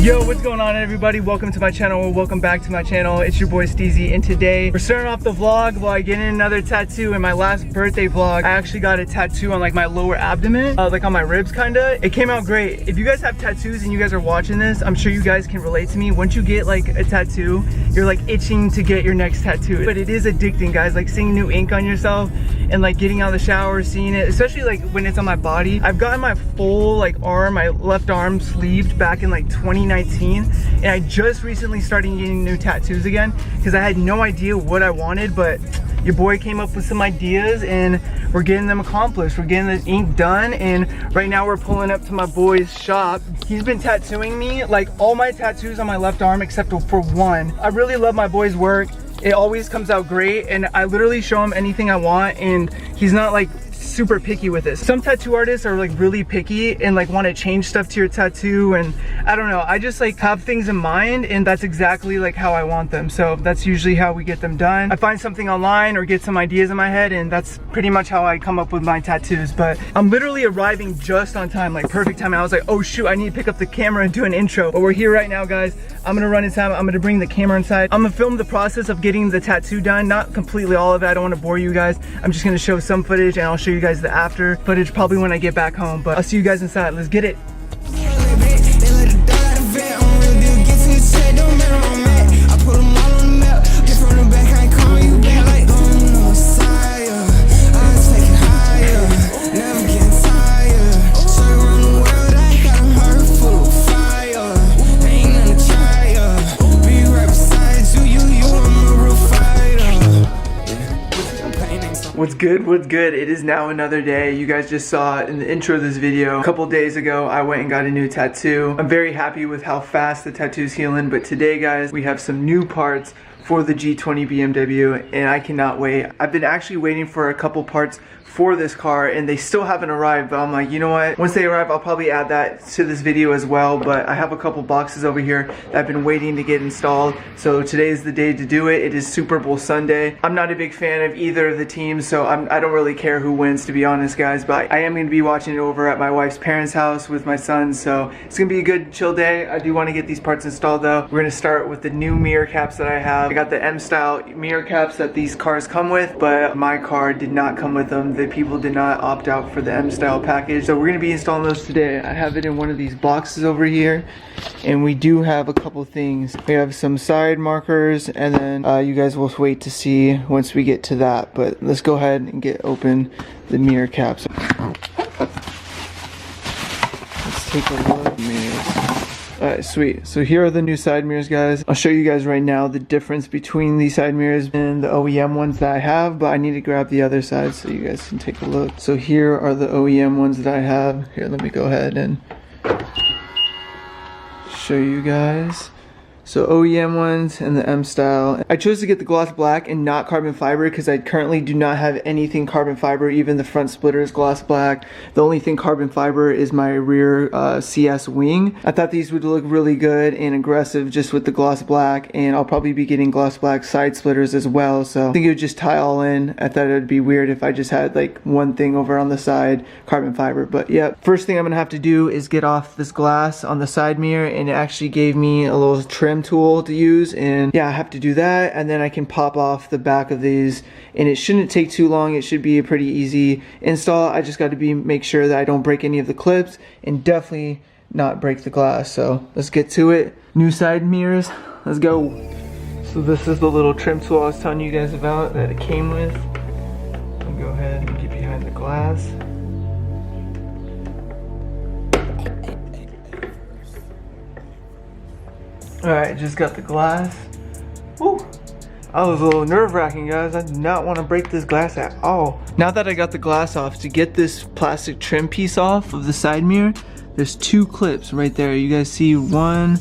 Yo, what's going on everybody? Welcome to my channel, or welcome back to my channel. It's your boy Steezy, and today we're starting off the vlog while I get in another tattoo. In my last birthday vlog, I actually got a tattoo on like my lower abdomen, like on my ribs kinda. It came out great. If you guys have tattoos and you guys are watching this, I'm sure you guys can relate to me. Once you get like a tattoo, you're like itching to get your next tattoo. But it is addicting, guys, like seeing new ink on yourself and like getting out of the shower, seeing it, especially like when it's on my body. I've gotten my full like arm, my left arm sleeved back in like 2019, and I just recently started getting new tattoos again because I had no idea what I wanted, but your boy came up with some ideas and we're getting them accomplished. We're getting the ink done, and right now we're pulling up to my boy's shop. He's been tattooing me like all my tattoos on my left arm except for one. I really love my boy's work. It always comes out great, and I literally show him anything I want, and he's not like super picky with this. Some tattoo artists are like really picky and like want to change stuff to your tattoo, and I don't know, I just like have things in mind and that's exactly like how I want them. So that's usually how we get them done. I find something online or get some ideas in my head, and that's pretty much how I come up with my tattoos. But I'm literally arriving just on time, like perfect time. I was like, oh shoot, I need to pick up the camera and do an intro. But we're here right now, guys. I'm gonna run inside. I'm gonna bring the camera inside. I'm gonna film the process of getting the tattoo done, not completely all of it. I don't want to bore you guys. I'm just gonna show some footage, and I'll show you guys the after footage probably when I get back home. But I'll see you guys inside. Let's get it. What's good? What's good? It is now another day. You guys just saw in the intro of this video, a couple days ago, I went and got a new tattoo. I'm very happy with how fast the tattoo's healing, but today, guys, we have some new parts for the G20 BMW, and I cannot wait. I've been actually waiting for a couple parts for this car, and they still haven't arrived, but I'm like, you know what, once they arrive, I'll probably add that to this video as well. But I have a couple boxes over here that I've been waiting to get installed, so today is the day to do it. It is Super Bowl Sunday. I'm not a big fan of either of the teams, so I don't really care who wins, to be honest, guys, but I am going to be watching it over at my wife's parents' house with my son, so it's going to be a good chill day. I do want to get these parts installed though. We're going to start with the new mirror caps that I have. I got the M style mirror caps that these cars come with, but my car did not come with them. The people did not opt out for the M style package, so we're going to be installing those today. I have it in one of these boxes over here, and we do have a couple things. We have some side markers, and then you guys will wait to see once we get to that. But let's go ahead and open the mirror caps. Let's take a look. Alright, sweet. So here are the new side mirrors, guys. I'll show you guys right now the difference between these side mirrors and the OEM ones that I have, but I need to grab the other side so you guys can take a look. So here are the OEM ones that I have. Here, let me go ahead and show you guys. So OEM ones and the M style. I chose to get the gloss black and not carbon fiber because I currently do not have anything carbon fiber. Even the front splitter is gloss black. The only thing carbon fiber is my rear CS wing. I thought these would look really good and aggressive just with the gloss black, and I'll probably be getting gloss black side splitters as well. So I think it would just tie all in. I thought it would be weird if I just had like one thing over on the side carbon fiber. But yeah, first thing I'm gonna have to do is get off this glass on the side mirror, and it actually gave me a little trim tool to use, and yeah, I have to do that, and then I can pop off the back of these, and it shouldn't take too long. It should be a pretty easy install. I just got to make sure that I don't break any of the clips, and definitely not break the glass. So let's get to it. New side mirrors, let's go. So this is the little trim tool I was telling you guys about that it came with. I'll go ahead and get behind the glass. Alright, just got the glass. Woo! That was a little nerve-wracking, guys. I did not want to break this glass at all. Now that I got the glass off, to get this plastic trim piece off of the side mirror, there's two clips right there. You guys see one,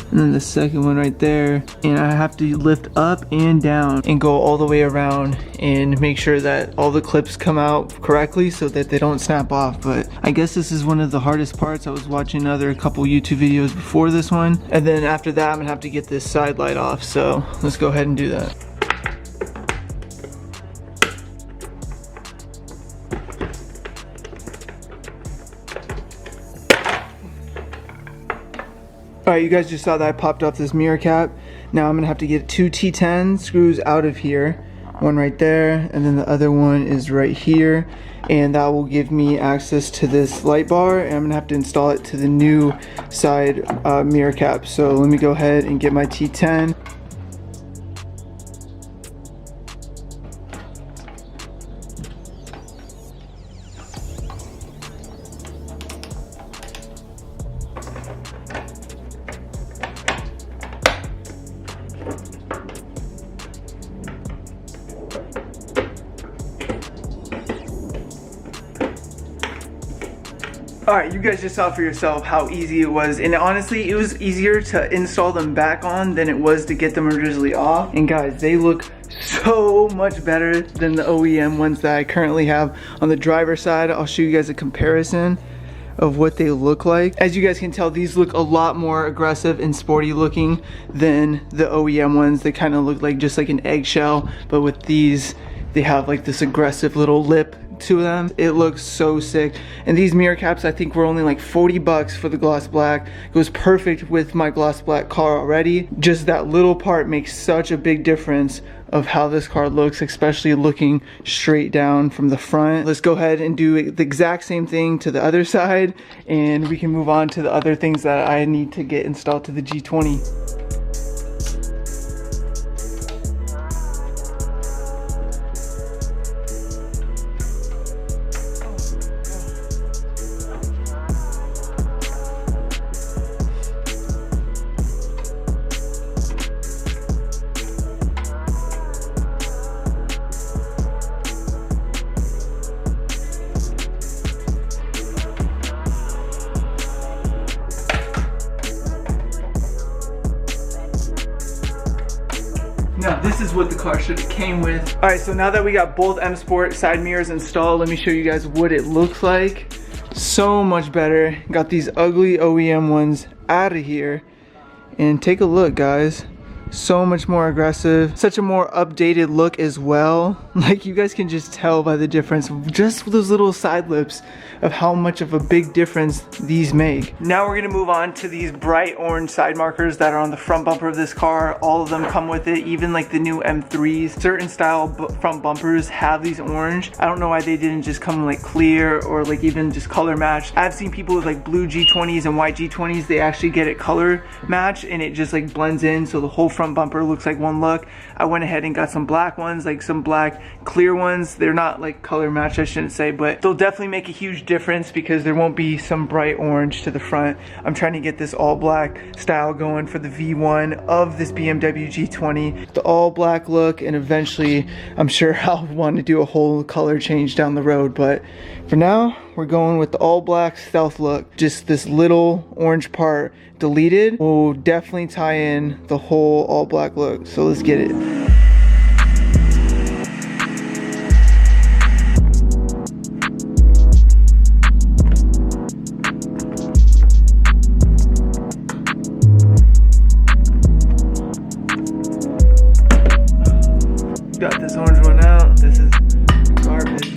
and then the second one right there, and I have to lift up and down and go all the way around and make sure that all the clips come out correctly so that they don't snap off. But I guess this is one of the hardest parts. I was watching a couple YouTube videos before this one, and then after that I'm gonna have to get this side light off. So let's go ahead and do that. Alright, you guys just saw that I popped off this mirror cap. Now I'm gonna have to get 2 T10 screws out of here. One right there, and then the other one is right here. And that will give me access to this light bar, and I'm gonna have to install it to the new side mirror cap. So let me go ahead and get my T10. Alright, you guys just saw for yourself how easy it was, and honestly it was easier to install them back on than it was to get them originally off. And guys, they look so much better than the OEM ones that I currently have. On the driver's side, I'll show you guys a comparison of what they look like. As you guys can tell, these look a lot more aggressive and sporty looking than the OEM ones. They kind of look like just like an eggshell, but with these they have like this aggressive little lip to them. It looks so sick. And these mirror caps I think were only like 40 bucks for the gloss black. It was perfect with my gloss black car already. Just that little part makes such a big difference of how this car looks, especially looking straight down from the front. Let's go ahead and do the exact same thing to the other side, and we can move on to the other things that I need to get installed to the G20. Now this is what the car should have came with. Alright, so now that we got both M Sport side mirrors installed, let me show you guys what it looks like. So much better. Got these ugly OEM ones out of here. And take a look, guys. So much more aggressive. Such a more updated look as well. Like, you guys can just tell by the difference, just with those little side lips, of how much of a big difference these make. Now we're gonna move on to these bright orange side markers that are on the front bumper of this car. All of them come with it, even like the new M3s. Certain style front bumpers have these orange. I don't know why they didn't just come like clear or like even just color match. I've seen people with like blue G20s and white G20s, they actually get it color match and it just like blends in, so the whole front bumper looks like one look. I went ahead and got some black ones, like some black clear ones. They're not like color match, I shouldn't say, but they'll definitely make a huge difference because there won't be some bright orange to the front. I'm trying to get this all black style going for the V1 of this BMW G20. The all black look, and eventually I'm sure I'll want to do a whole color change down the road, but for now we're going with the all black stealth look. Just this little orange part deleted will definitely tie in the whole all black look. So let's get it. Got this orange one out. This is garbage.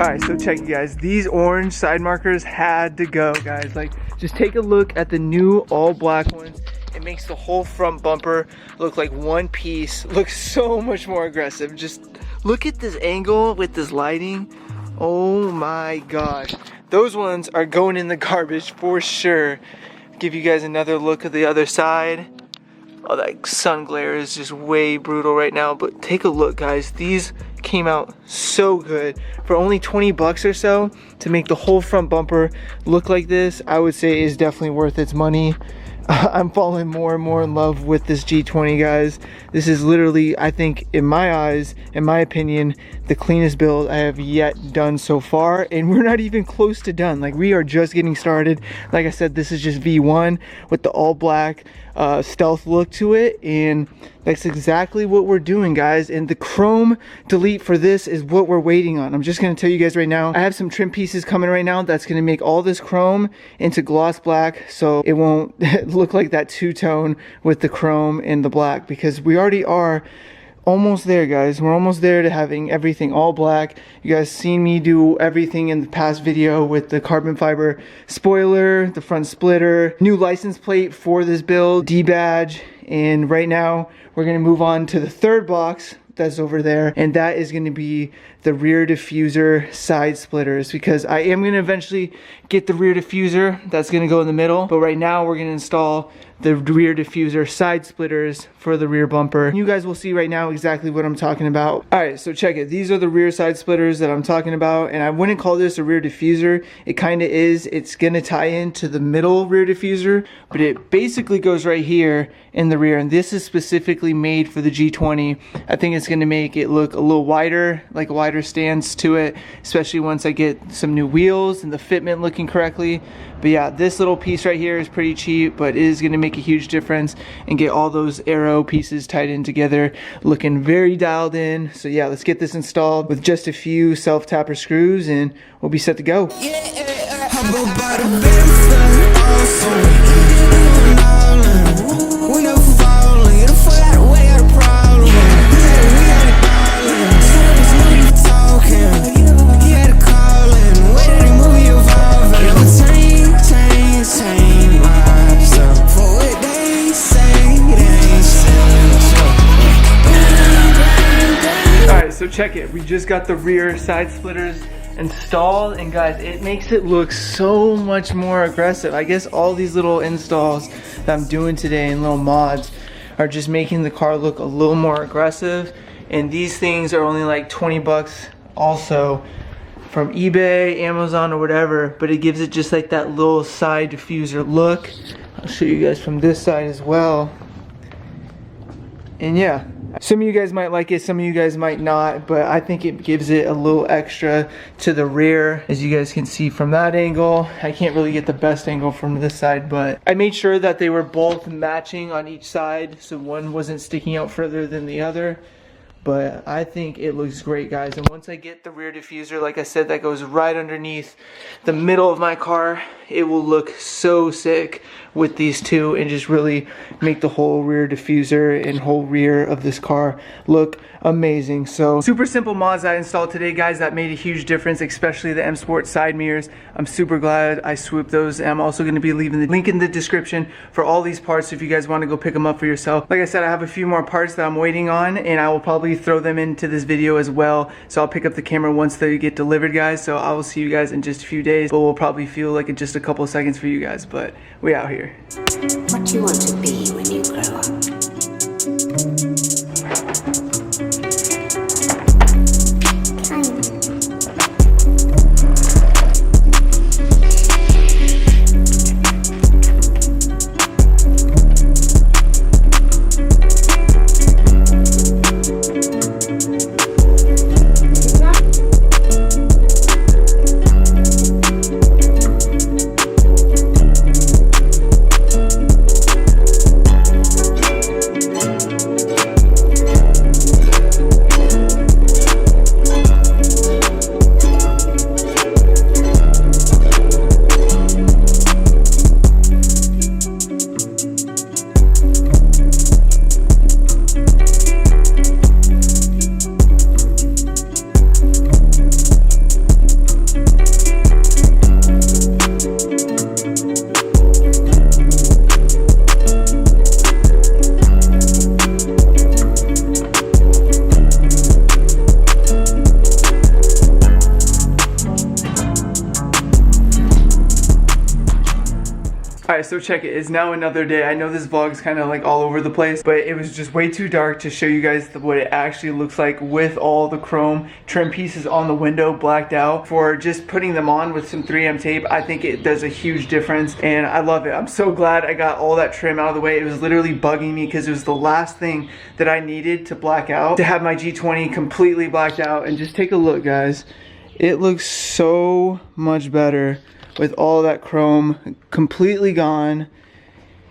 Alright, so check you guys, these orange side markers had to go, guys. Like, just take a look at the new all black ones. It makes the whole front bumper look like one piece. Looks so much more aggressive. Just look at this angle with this lighting. Oh my gosh. Those ones are going in the garbage for sure. Give you guys another look at the other side. Oh, that sun glare is just way brutal right now, but take a look, guys. These came out so good for only 20 bucks or so. To make the whole front bumper look like this, I would say is definitely worth its money. I'm falling more and more in love with this G20, guys. This is literally, I think, in my eyes, in my opinion, the cleanest build I have yet done so far, and we're not even close to done. Like, we are just getting started. Like I said, this is just V1 with the all black stealth look to it, and that's exactly what we're doing, guys. And the chrome delete for this is what we're waiting on. I'm just gonna tell you guys right now, I have some trim pieces coming right now that's gonna make all this chrome into gloss black, so it won't look like that two-tone with the chrome and the black, because we already are almost there, guys. We're almost there to having everything all black. You guys seen me do everything in the past video with the carbon fiber spoiler, the front splitter, new license plate for this build, D-badge, and right now we're gonna move on to the third box that's over there, and that is going to be the rear diffuser side splitters, because I am going to eventually get the rear diffuser that's going to go in the middle, but right now we're going to install the rear diffuser side splitters for the rear bumper. You guys will see right now exactly what I'm talking about. Alright, so check it. These are the rear side splitters that I'm talking about, and I wouldn't call this a rear diffuser. It kind of is. It's going to tie into the middle rear diffuser, but it basically goes right here in the rear, and this is specifically made for the G20. I think it's going to make it look a little wider, like a wider stance to it, especially once I get some new wheels and the fitment looking correctly. But yeah, this little piece right here is pretty cheap, but it is going to make a huge difference and get all those aero pieces tied in together, looking very dialed in. So yeah, let's get this installed with just a few self-tapper screws and we'll be set to go. So check it, we just got the rear side splitters installed, and guys, it makes it look so much more aggressive. I guess all these little installs that I'm doing today and little mods are just making the car look a little more aggressive, and these things are only like 20 bucks also from eBay, Amazon, or whatever, but it gives it just like that little side diffuser look. I'll show you guys from this side as well. And yeah, some of you guys might like it, some of you guys might not, but I think it gives it a little extra to the rear, as you guys can see from that angle. I can't really get the best angle from this side, but I made sure that they were both matching on each side, so one wasn't sticking out further than the other. But I think it looks great, guys. And once I get the rear diffuser, like I said, that goes right underneath the middle of my car, it will look so sick with these two and just really make the whole rear diffuser and whole rear of this car look amazing. So super simple mods I installed today, guys, that made a huge difference, especially the M Sport side mirrors. I'm super glad I swooped those. I'm also going to be leaving the link in the description for all these parts if you guys want to go pick them up for yourself. Like I said, I have a few more parts that I'm waiting on, and I will probably throw them into this video as well. So I'll pick up the camera once they get delivered, guys. So I will see you guys in just a few days, but we'll probably feel like it just a couple seconds for you guys, but we out here. What do you want to be when you grow up? so check it. It's now another day. I know this vlog is kind of like all over the place, but it was just way too dark to show you guys what it actually looks like with all the chrome trim pieces on the window blacked out. For just putting them on with some 3M tape, I think it does a huge difference, and I love it. I'm so glad I got all that trim out of the way. It was literally bugging me because it was the last thing that I needed to black out, to have my G20 completely blacked out. And just take a look, guys. It looks so much better with all that chrome completely gone.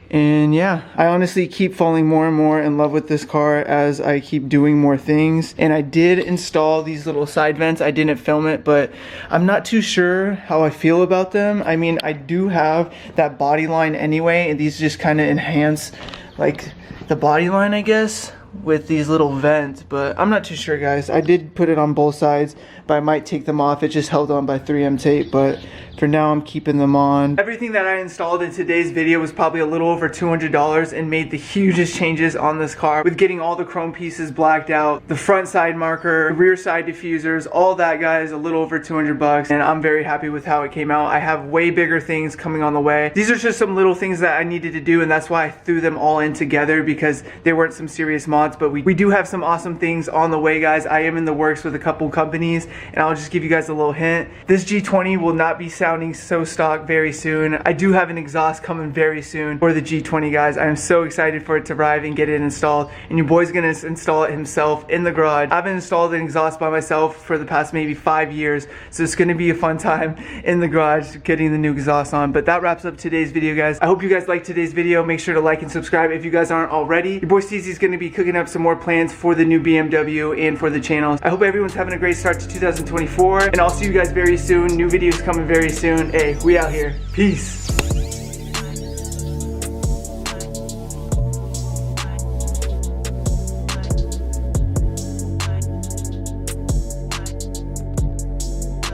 And yeah, I honestly keep falling more and more in love with this car as I keep doing more things. And I did install these little side vents. I didn't film it, but I'm not too sure how I feel about them. I mean, I do have that body line anyway, and these just kind of enhance like the body line, I guess, with these little vents. But I'm not too sure, guys. I did put it on both sides, but I might take them off. It just held on by 3M tape, but for now I'm keeping them on. Everything that I installed in today's video was probably a little over $200 and made the hugest changes on this car, with getting all the chrome pieces blacked out, the front side marker, the rear side diffusers, all that, guys, a little over 200 bucks, and I'm very happy with how it came out. I have way bigger things coming on the way. These are just some little things that I needed to do, and that's why I threw them all in together, because they weren't some serious mods, but we do have some awesome things on the way, guys. I am in the works with a couple companies, and I'll just give you guys a little hint. This G20 will not be sounding so stock very soon. I do have an exhaust coming very soon for the G20, guys. I am so excited for it to arrive and get it installed, and your boy's gonna install it himself in the garage. I've installed an exhaust by myself for the past maybe 5 years, so it's gonna be a fun time in the garage getting the new exhaust on. But that wraps up today's video, guys. I hope you guys liked today's video. Make sure to like and subscribe if you guys aren't already. Your boy Steezy is gonna be cooking up some more plans for the new BMW and for the channel. I hope everyone's having a great start to 2024, and I'll see you guys very soon. New videos coming very soon. Hey, we out here. Peace.